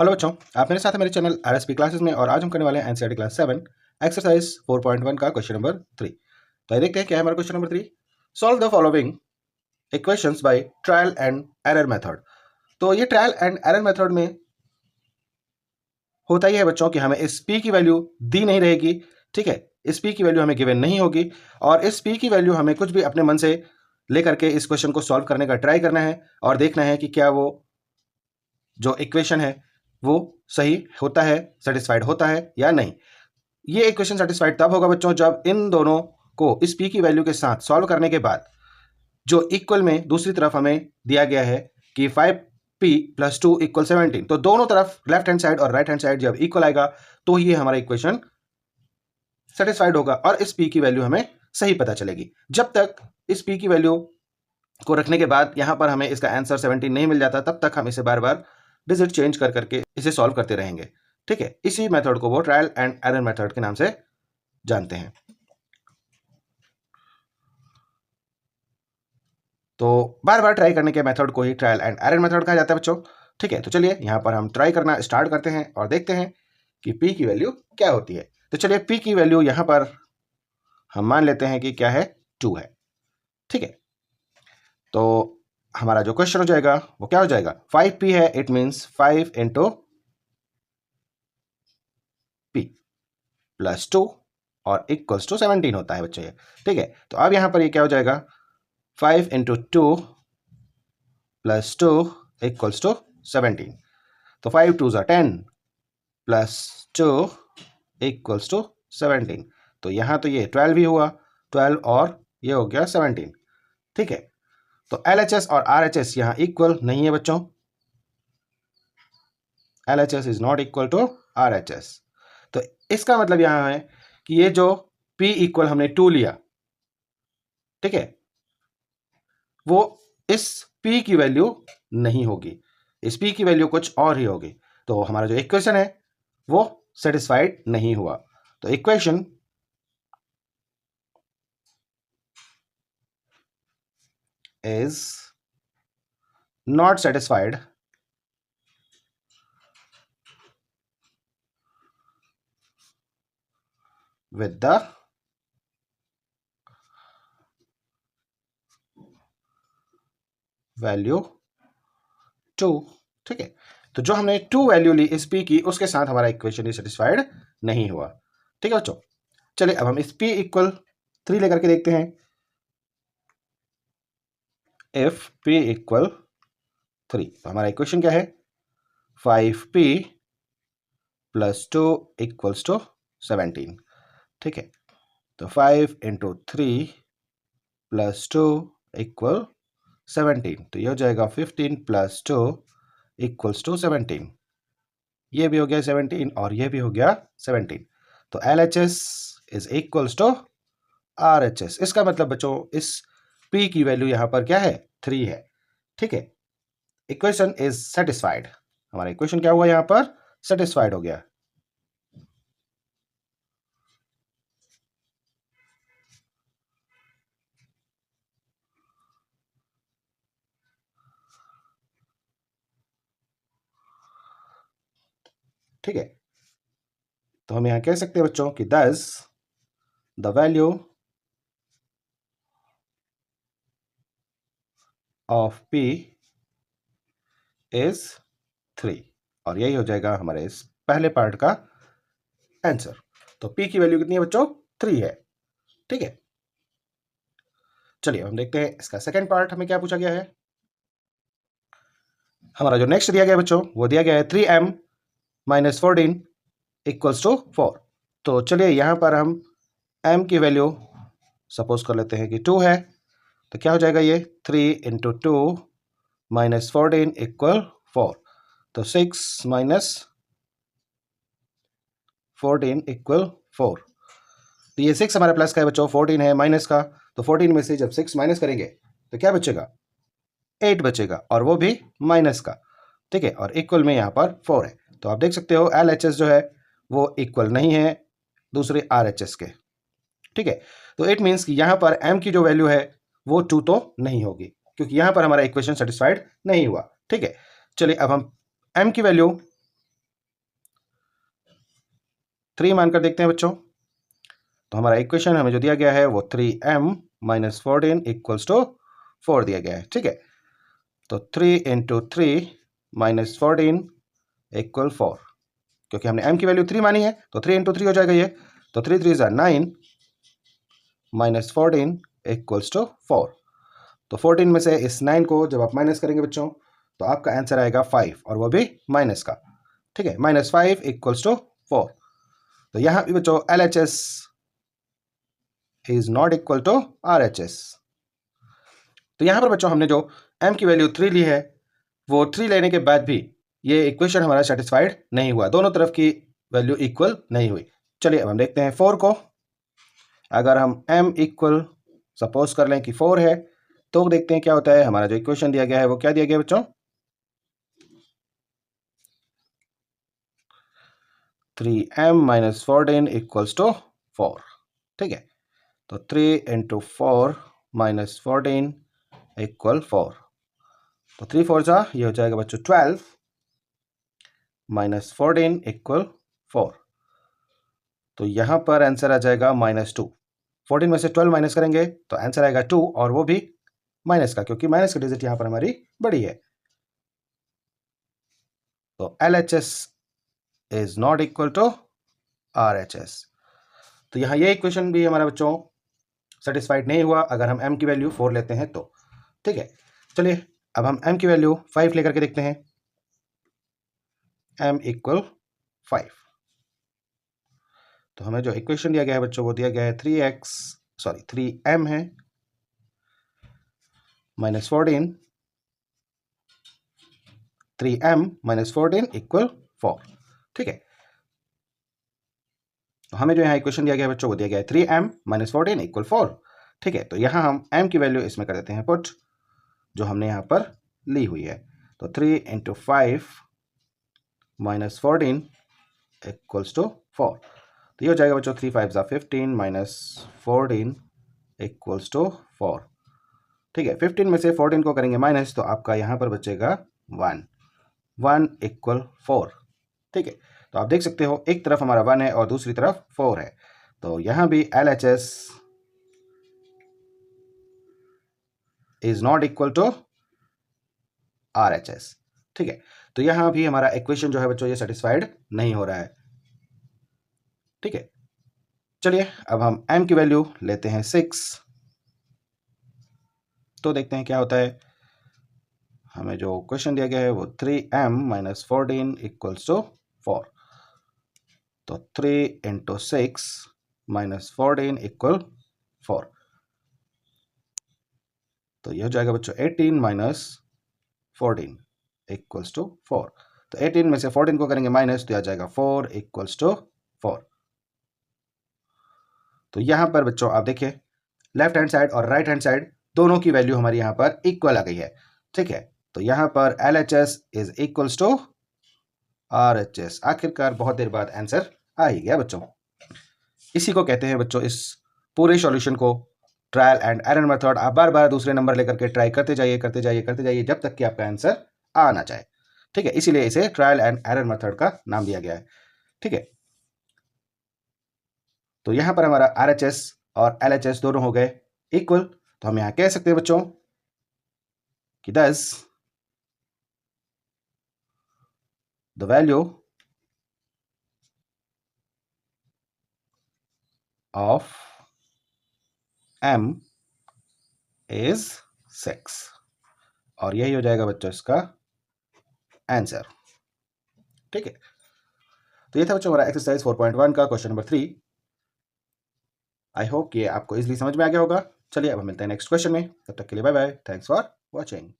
Hello बच्चों, आप मेरे साथ हैं मेरे चैनल आरएसपी क्लासेस में और आज हम करने वाले हैं एनसीईआरटी क्लास 7 एक्सरसाइज 4.1 का क्वेश्चन नंबर 3। तो देखते हैं क्या है हमारा question number 3। Solve the following equations by trial and error method. तो ये ट्रायल एंड एरर मेथड में होता ही है बच्चों कि हमें इस p की वैल्यू दी नहीं रहेगी, ठीक है। इस p की वैल्यू हमें गिवन नहीं होगी और इस p की वैल्यू हमें कुछ भी अपने मन से लेकर के इस क्वेश्चन को सॉल्व करने का ट्राई करना है और देखना है कि क्या वो जो इक्वेशन है वो सही होता है, सेटिस्फाइड होता है या नहीं। ये इक्वेशन सेटिस्फाइड तब होगा बच्चों जब इन दोनों को इस p की वैल्यू के साथ सॉल्व करने के बाद जो इक्वल में दूसरी तरफ हमें दिया गया है कि 5p + 2 = 17, तो दोनों तरफ लेफ्ट हैंड साइड और राइट हैंड साइड जब इक्वल आएगा तो ये हमारा इक्वेशन सेटिस्फाइड होगा और इस p की वैल्यू हमें सही पता चलेगी। जब तक इस p की वैल्यू को रखने के बाद यहां पर हमें इसका आंसर 17 नहीं मिल जाता तब तक हम इसे बार बार डिजिट चेंज कर करके इसे सॉल्व करते रहेंगे, ठीक है। इसी मेथड को वो ट्रायल एंड एरर मेथड के नाम से जानते हैं। तो बार बार ट्राई करने के मेथड को ही ट्रायल एंड एरर मेथड कहा जाता है बच्चों, ठीक है। तो चलिए यहाँ पर हम ट्राई करना स्टार्ट करते हैं और देखते हैं कि p की वैल्यू क्या होती है। तो चलिए p की वैल्यू यहाँ पर हम मान लेते हैं कि क्या है, 2 है, ठीक है। तो हमारा जो क्वेश्चन हो जाएगा वो क्या हो जाएगा, 5p है, इट मीन्स 5 × p + 2 और = 17 होता है बच्चों ये, ठीक है। तो अब यहाँ पर ये क्या हो जाएगा, 5 × 2 + 2 = 17। तो 5 2s are 10 + 2 = 17। तो यहाँ तो ये 12 ही हुआ, 12 और ये हो गया 17, ठीक है। तो LHS और RHS यहाँ इक्वल नहीं है बच्चों, LHS is not equal to RHS। तो इसका मतलब यहाँ है कि ये जो P इक्वल हमने 2 लिया, ठीक है, वो इस P की वैल्यू नहीं होगी, इस P की वैल्यू कुछ और ही होगी। तो हमारा जो इक्वेशन है वो सेटिस्फाइड नहीं हुआ। तो equation is not satisfied with the value 2, ठीक है। तो जो हमने 2 वैल्यू ली इस p की, उसके साथ हमारा इक्वेशन ही सेटिस्फाइड नहीं हुआ, ठीक है बच्चों। चलिए अब हम इस p = 3 लेकर के देखते हैं। इफ p = 3, तो हमारा इक्वेशन क्या है, 5p + 2 = 17, ठीक है। तो 5 × 3 + 2 = 17, तो ये हो जाएगा 15 + 2 = 17। ये भी हो गया 17 और ये भी हो गया 17। तो LHS is equals to RHS। इसका मतलब बच्चों इस P की वैल्यू यहाँ पर क्या है, 3 है, ठीक है। Equation is satisfied. हमारा इक्वेशन क्या हुआ यहाँ पर, सेटिस्फाइड हो गया। ठीक है, तो हम यहाँ कह सकते हैं बच्चों कि दस the value of P is 3 और यही हो जाएगा हमारे इस पहले पार्ट का आंसर। तो P की वैल्यू कितनी है बच्चों, 3 है, ठीक है। चलिए हम देखते हैं इसका सेकेंड पार्ट हमें क्या पूछा गया है। हमारा जो नेक्स्ट दिया गया बच्चों वो दिया गया है 3m - 14 = 4। तो चलिए यहाँ पर हम m की वैल्यू सपोज कर लेते हैं कि 2 है, तो क्या हो जाएगा ये 3 × 2 - 14 = 4। तो 6 - 14 = 4। तो ये 6 हमारे प्लस का है बच्चों, 14 है माइनस का, तो 14 में से जब 6 माइनस करेंगे तो क्या बचेगा, 8 बचेगा और वो भी माइनस का, ठीक है। और इक्वल में यहाँ पर 4 है। तो आप देख सकते हो LHS जो है वो इक्वल नहीं है दूसरे RHS के, ठीक है। तो इट मीन्स कि यहाँ पर m की जो वैल्यू है वो 2 तो नहीं होगी क्योंकि यहाँ पर हमारा इक्वेशन सेटिस्फाइड नहीं हुआ, ठीक है। चलिए अब हम m की वैल्यू 3 मानकर देखते हैं बच्चों। तो हमारा इक्वेशन हमें जो दिया गया है वो 3m माइनस 14 इक्वल्स टू 4 दिया गया है, ठीक है। तो 3 इंटू 3 माइनस 14 इक्वल 4, क्योंकि हमने m की वैल्यू 3 मानी है तो 3 इंटू 3 हो जाएगा ये। तो 3 3 ज़ा 9 माइनस 14 इक्वल्स टू 4। तो 14 में से इस 9 को जब आप माइनस करेंगे बच्चों तो आपका आंसर आएगा 5, और वो भी माइनस का, ठीक है। Minus 5 equals to 4। तो यहाँ भी बच्चों LHS is not equal to RHS। तो यहाँ पर बच्चों हमने जो m की वैल्यू 3 ली है, वो 3 लेने के बाद भी ये इक्वेशन हमारा सेटिस्फाइड नहीं हुआ, दोनों तरफ की वैल्यू इक्वल नहीं हुई। चलिए अब हम देखते हैं 4 को। अगर हम m इक्वल सपोज कर लें कि 4 है, तो देखते हैं क्या होता है। हमारा जो इक्वेशन दिया गया है वो क्या दिया गया बच्चों, 3m माइनस 14 इक्वल्स टू 4, ठीक है। तो 3 इंटू 4 माइनस 14 इक्वल 4। तो 3 4 जा ये हो जाएगा बच्चों 12 माइनस 14 इक्वल 4। तो यहाँ पर आंसर आ जाएगा -2। 14 में से 12 माइनस करेंगे तो आंसर आएगा 2, और वो भी माइनस का, क्योंकि माइनस की डिजिट यहाँ पर हमारी बड़ी है। तो LHS is not equal to RHS। तो यहाँ ये इक्वेशन भी हमारा बच्चों सेटिस्फाइड नहीं हुआ अगर हम m की वैल्यू 4 लेते हैं तो, ठीक है। चलिए अब हम m की वैल्यू 5 लेकर के देखते हैं। m equal 5। तो हमें जो इक्वेशन दिया गया है बच्चों वो दिया गया है 3m है माइनस 14, 3m माइनस 14 इक्वल 4, ठीक है। तो हमें जो यहाँ इक्वेशन दिया गया है बच्चों वो दिया गया है 3m माइनस 14 इक्वल 4, ठीक है। तो यहाँ हम m की वैल्यू इसमें कर देते हैं पुट, जो हमने यहाँ पर ली हुई है। तो 3 इंटू 5 माइनस 14 इक्वल्स टू 4। तो ये हो जाएगा बच्चों 3 5 ज़ा 15 माइनस 14 इक्वल्स टू 4, ठीक है। 15 में से 14 को करेंगे माइनस तो आपका यहाँ पर बचेगा 1 इक्वल 4, ठीक है। तो आप देख सकते हो एक तरफ हमारा 1 है और दूसरी तरफ 4 है। तो यहाँ भी LHS is not equal to RHS, ठीक है। तो यहाँ भी हमारा इक्वेशन जो है बच्चों ये सेटिस्फाइड नहीं हो रहा है, ठीक है। चलिए अब हम m की वैल्यू लेते हैं 6, तो देखते हैं क्या होता है। हमें जो क्वेश्चन दिया गया है वो 3m माइनस 14 इक्वल्स टू 4। तो 3 इंटू 6 माइनस 14 इक्वल 4। तो ये हो जाएगा बच्चों 18 माइनस 14 इक्वल्स टू 4। तो 18 में से 14 को करेंगे माइनस तो आ जाएगा 4 इक्वल्स टू 4। तो यहाँ पर बच्चों आप देखिए लेफ्ट हैंड साइड और राइट हैंड साइड दोनों की वैल्यू हमारी यहाँ पर इक्वल आ गई है, ठीक है। तो यहाँ पर LHS is equals to RHS। आखिरकार बहुत देर बाद आंसर आ ही गया बच्चों। इसी को कहते हैं बच्चों, इस पूरे सॉल्यूशन को ट्रायल एंड एरर मेथड। आप बार बार दूसरे नंबर लेकर के ट्राई करते जाइए करते जाइए करते जाइए जब तक कि आपका आंसर आ ना जाए, ठीक है। इसीलिए इसे ट्रायल एंड एरर मेथड का नाम दिया गया है, ठीक है। तो यहाँ पर हमारा RHS और LHS दोनों हो गए इक्वल। तो हम यहाँ कह सकते हैं बच्चों कि thus the value of m is 6, और यही हो जाएगा बच्चों इसका आंसर, ठीक है। तो ये था बच्चों हमारा एक्सरसाइज 4.1 का क्वेश्चन नंबर 3। आई होप कि आपको इजीली समझ में आ गया होगा। चलिए अब हम मिलते हैं नेक्स्ट क्वेश्चन में, तब तक के लिए bye bye, thanks for watching.